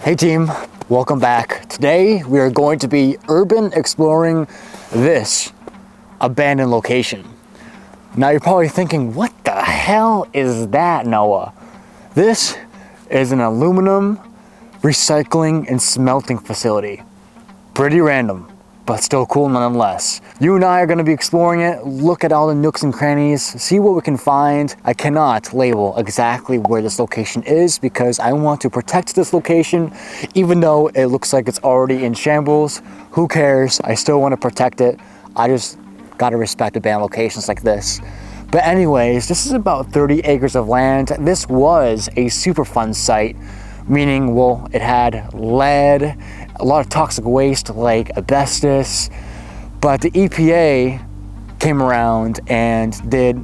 Hey team, welcome back. Today we are going to be urban exploring this abandoned location. Now you're probably thinking, what the hell is that, Noah? This is an aluminum recycling and smelting facility. Pretty random, but still cool nonetheless. You and I are going to be exploring it, look at all the nooks and crannies, see what we can find. I cannot label exactly where this location is because I want to protect this location, even though it looks like it's already in shambles. Who cares? I still want to protect it. I just got to respect abandoned locations like this. But anyways, this is about 30 acres of land. This was a Superfund site, meaning, well, it had lead, a lot of toxic waste like asbestos, but the EPA came around and they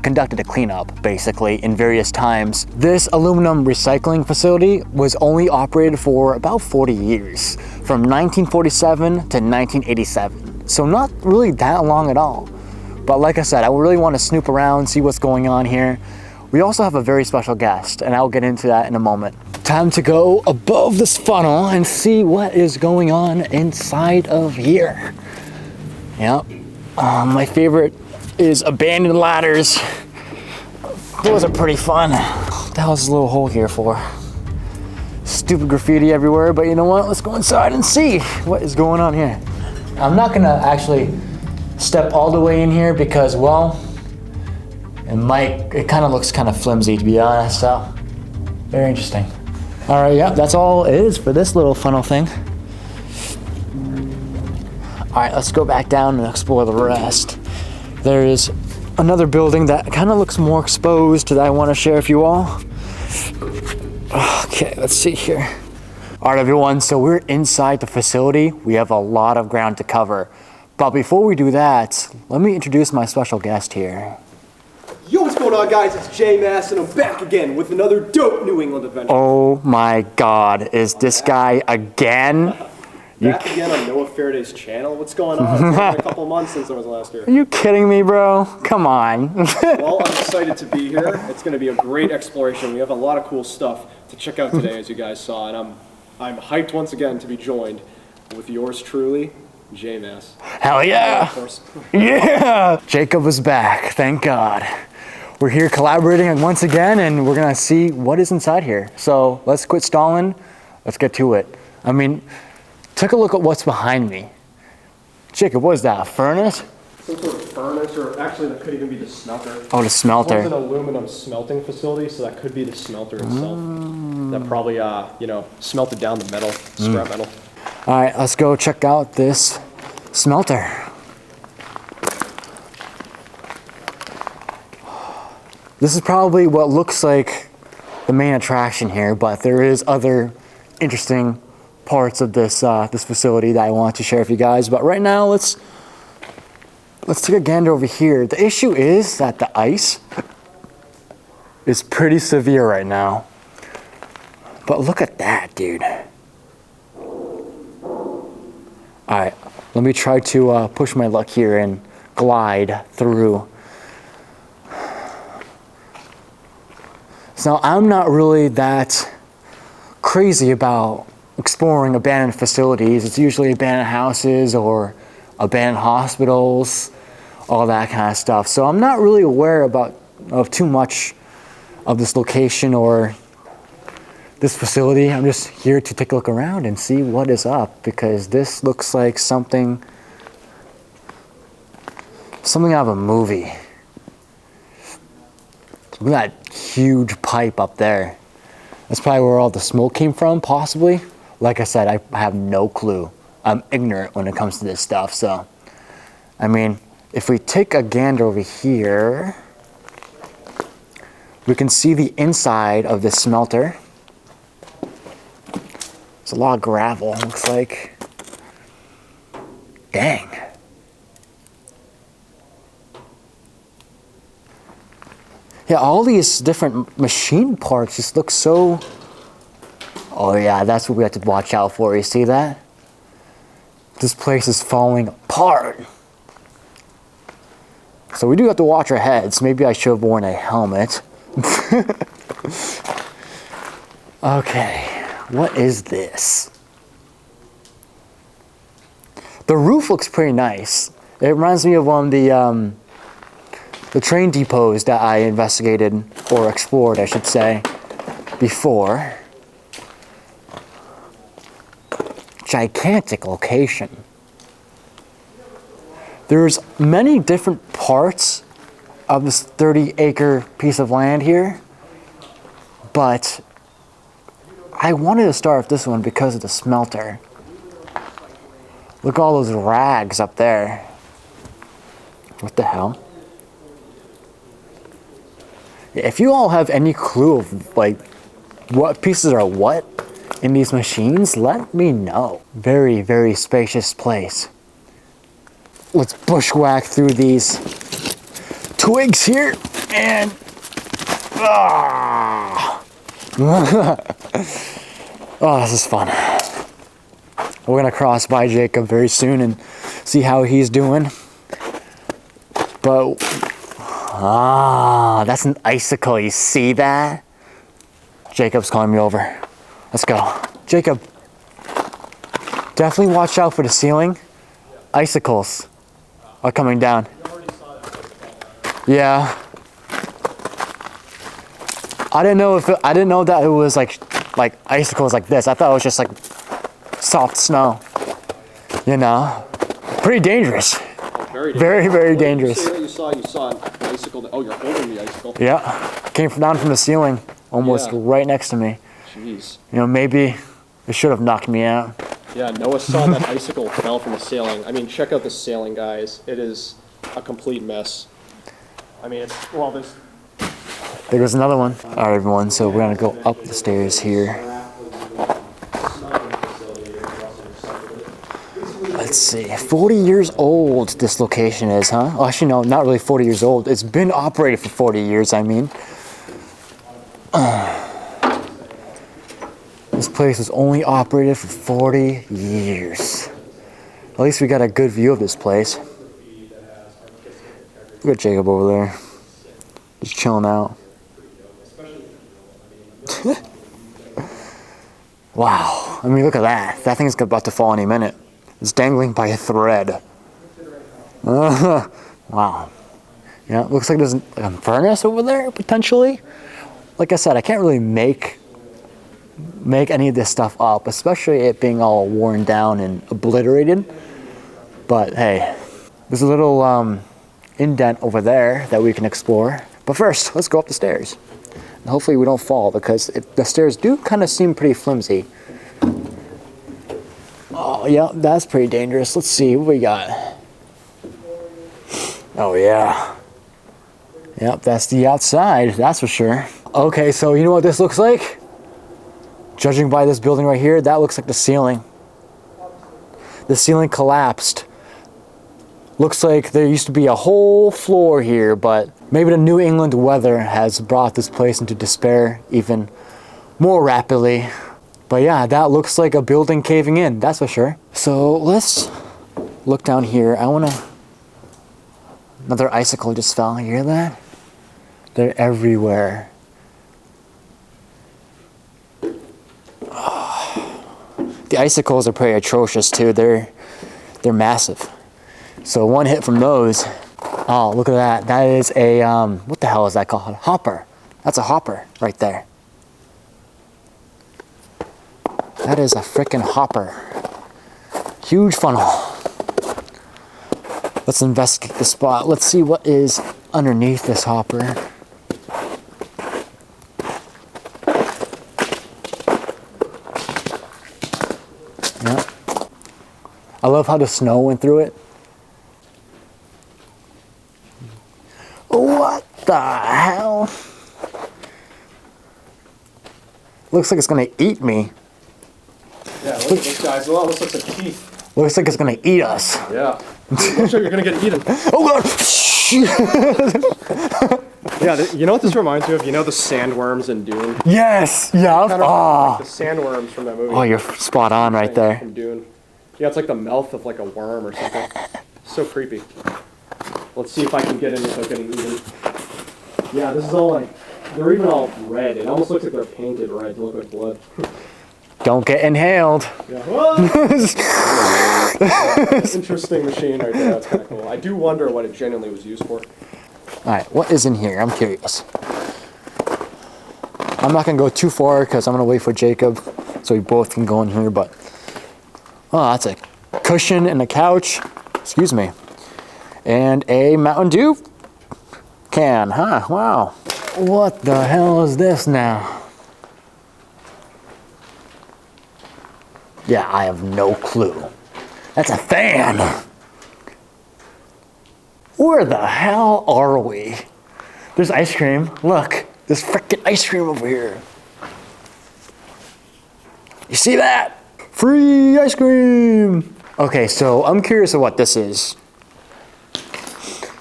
conducted a cleanup basically in various times. This aluminum recycling facility was only operated for about 40 years, from 1947 to 1987. So not really that long at all. But like I said, I really want to snoop around, see what's going on here. We also have a very special guest, and I'll get into that in a moment. Time to go above this funnel and see what is going on inside of here. Yep. My favorite is abandoned ladders. Those are pretty fun. What the hell is this little hole here for? Stupid graffiti everywhere, but you know what? Let's go inside and see what is going on here. I'm not gonna actually step all the way in here because, well, it kind of looks kind of flimsy, to be honest, so very interesting. All right, yeah, that's all it is for this little funnel thing. All right, let's go back down and explore the rest. There is another building that kind of looks more exposed that I want to share with you all. Okay, let's see here. All right, everyone, so we're inside the facility. We have a lot of ground to cover. But before we do that, let me introduce my special guest here. Yo, what's going on, guys? It's J-Mass, and I'm back again with another dope New England adventure. Oh my God, is this guy again? Back again on Noah Faraday's channel? What's going on? It's been a couple months since I was last here. Are you kidding me, bro? Come on. Well, I'm excited to be here. It's going to be a great exploration. We have a lot of cool stuff to check out today, as you guys saw, and I'm hyped once again to be joined with yours truly, J-Mass. Hell yeah. Of course. Yeah. Jacob is back, thank God. We're here collaborating once again, and we're gonna see what is inside here. So let's quit stalling, let's get to it. I mean, take a look at what's behind me. Jacob, what is that, a furnace? Some sort of furnace, or actually that could even be the smelter. Oh, the smelter. It's an aluminum smelting facility, so that could be the smelter itself. That probably, smelted down the metal, scrap metal. All right, let's go check out this smelter. This is probably what looks like the main attraction here, but there is other interesting parts of this this facility that I want to share with you guys. But right now, let's take a gander over here. The issue is that the ice is pretty severe right now. But look at that, dude. All right, let me try to push my luck here and glide through. So I'm not really that crazy about exploring abandoned facilities. It's usually abandoned houses or abandoned hospitals, all that kind of stuff. So I'm not really aware of too much of this location or this facility. I'm just here to take a look around and see what is up, because this looks like something out of a movie. Look at that huge pipe up there. That's probably where all the smoke came from, possibly. Like I said, I have no clue. I'm ignorant when it comes to this stuff. So, I mean, if we take a gander over here, we can see the inside of this smelter. It's a lot of gravel, looks like. Dang. Yeah, all these different machine parts just look so... Oh yeah, that's what we have to watch out for. You see that? This place is falling apart. So we do have to watch our heads. Maybe I should have worn a helmet. Okay, What is this? The roof looks pretty nice. It reminds me of one of the train depots that I investigated, or explored, I should say, before. Gigantic location. There's many different parts of this 30-acre piece of land here, but I wanted to start with this one because of the smelter. Look at all those rags up there. What the hell? If you all have any clue of like what pieces are what in these machines, let me know. Very, very spacious place. Let's bushwhack through these twigs here and oh, this is fun. We're gonna cross by Jacob very soon and see how he's doing. But that's an icicle. You see that? Jacob's calling me over. Let's go. Jacob, definitely watch out for the ceiling. Icicles are coming down. Yeah. I didn't know that it was like icicles like this. I thought it was just like soft snow. You know, pretty dangerous. Very dangerous. Very, very dangerous. You saw an icicle. Oh, you're holding the icicle. Yeah, came down from the ceiling, almost right next to me. Jeez. You know, maybe it should have knocked me out. Yeah, Noah saw that icicle fell from the ceiling. I mean, check out the ceiling, guys. It is a complete mess. I mean, There goes another one. All right, everyone, so we're gonna go up the stairs here. Let's see, 40 years old this location is, huh? Oh, actually, no, not really 40 years old. It's been operated for 40 years, I mean. This place was only operated for 40 years. At least we got a good view of this place. Look at Jacob over there. Just chilling out. Wow. I mean, look at that. That thing's about to fall any minute. It's dangling by a thread. Wow. Yeah, it looks like there's a furnace over there, potentially. Like I said, I can't really make any of this stuff up, especially it being all worn down and obliterated. But hey, there's a little indent over there that we can explore. But first, let's go up the stairs. And hopefully we don't fall, because the stairs do kind of seem pretty flimsy. Oh yeah, that's pretty dangerous. Let's see what we got. Oh yeah. Yep, that's the outside, that's for sure. Okay, so you know what this looks like? Judging by this building right here, that looks like the ceiling. The ceiling collapsed. Looks like there used to be a whole floor here, but maybe the New England weather has brought this place into despair even more rapidly. But yeah, that looks like a building caving in, that's for sure. So let's look down here. Another icicle just fell, you hear that? They're everywhere. The icicles are pretty atrocious too. They're massive. So one hit from those. Oh, look at that. That is a what the hell is that called? Hopper. That's a hopper right there. That is a freaking hopper. Huge funnel. Let's investigate the spot. Let's see what is underneath this hopper. I love how the snow went through it. What the hell? Looks like it's gonna eat me. Yeah, look at this, guys. It almost looks like teeth. Looks like it's gonna eat us. Yeah. Looks like you're gonna get eaten. Oh god! Yeah, you know what this reminds me of? You know the sandworms in Dune? Yes! Yeah. Kind of like the sandworms from that movie. Oh, you're spot on right there. From Dune. Yeah, it's like the mouth of like a worm or something. So creepy. Let's see if I can get in without getting eaten. Yeah, this is all like, they're even all red. It almost looks like they're painted red to look like blood. Don't get inhaled. Yeah. Interesting machine right there. That's kind of cool. I do wonder what it genuinely was used for. All right, what is in here? I'm curious. I'm not gonna go too far because I'm gonna wait for Jacob so we both can go in here, but oh, that's a cushion and a couch, excuse me, and a Mountain Dew can, huh? Wow. What the hell is this now? Yeah, I have no clue. That's a fan. Where the hell are we? There's ice cream. Look, there's freaking ice cream over here. You see that? Free ice cream. Okay, so I'm curious of what this is.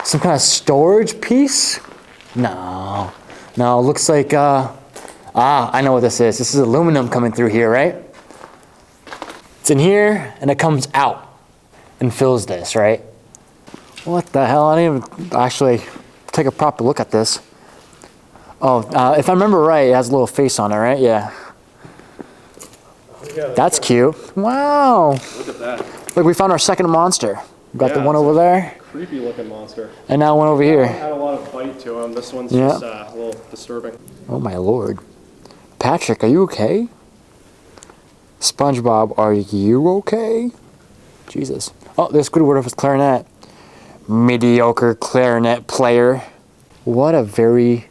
Some kind of storage piece? No, it looks like, I know what this is. This is aluminum coming through here, right? It's in here, and it comes out and fills this, right? What the hell? I didn't even actually take a proper look at this. Oh, if I remember right, it has a little face on it, right? Yeah. That's cute. Wow. Look at that. Look, we found our second monster. We got the one it's over there, creepy looking monster. and now one over here. Had a lot of bite to him. This one's Yeah. just a little disturbing. Oh my lord. Patrick, are you okay? SpongeBob, are you okay? Jesus. Oh, there's Squidward with his clarinet. Mediocre clarinet player. What a very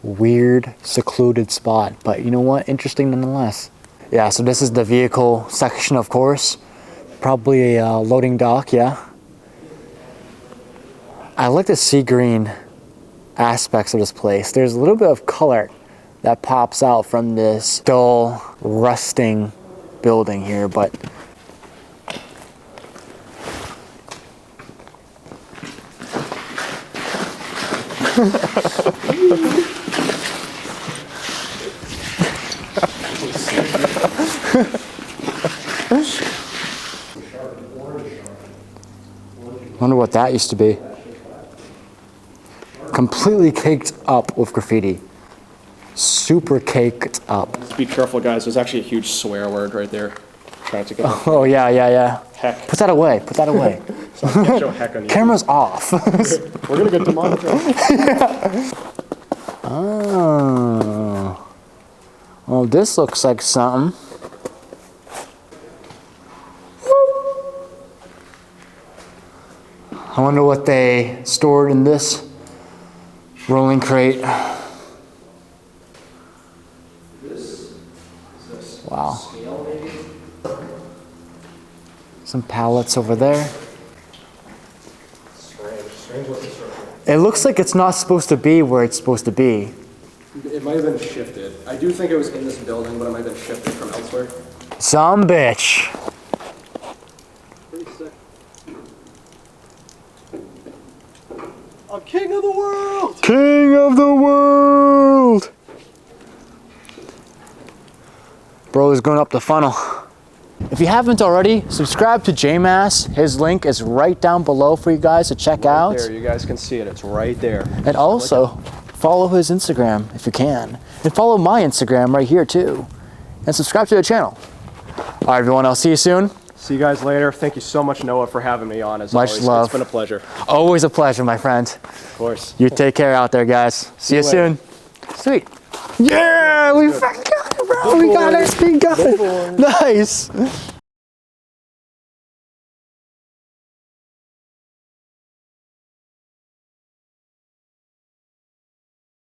weird, secluded spot. But you know what? Interesting nonetheless. Yeah, so this is the vehicle section, of course. Probably a loading dock, yeah. I like the sea green aspects of this place. There's a little bit of color that pops out from this dull, rusting building here, but wonder what that used to be. Completely caked up with graffiti. Super caked up. Just be careful, guys. There's actually a huge swear word right there. Trying to get Oh, yeah. heck. Put that away. So I can't show heck on you. Camera's off. We're gonna get demonetized. Oh. Well, this looks like something. I wonder what they stored in this rolling crate. Wow. Some pallets over there. Strange looking structure. It looks like it's not supposed to be where it's supposed to be. It might have been shifted. I do think it was in this building, but it might have been shifted from elsewhere. Some bitch. Pretty sick. A king of the world! King of the world! Bro is going up the funnel. If you haven't already, subscribe to JMass. His link is right down below for you guys to check out. There, you guys can see it. It's right there. And also, follow his Instagram if you can. And follow my Instagram right here too. And subscribe to the channel. All right, everyone, I'll see you soon. See you guys later. Thank you so much, Noah, for having me on. As Much always. love. It's been a pleasure. Always a pleasure, my friend. Of course. You take care out there, guys. See you you later. soon. Sweet. Yeah, we fucking got it, bro. We got it. We got it. Nice.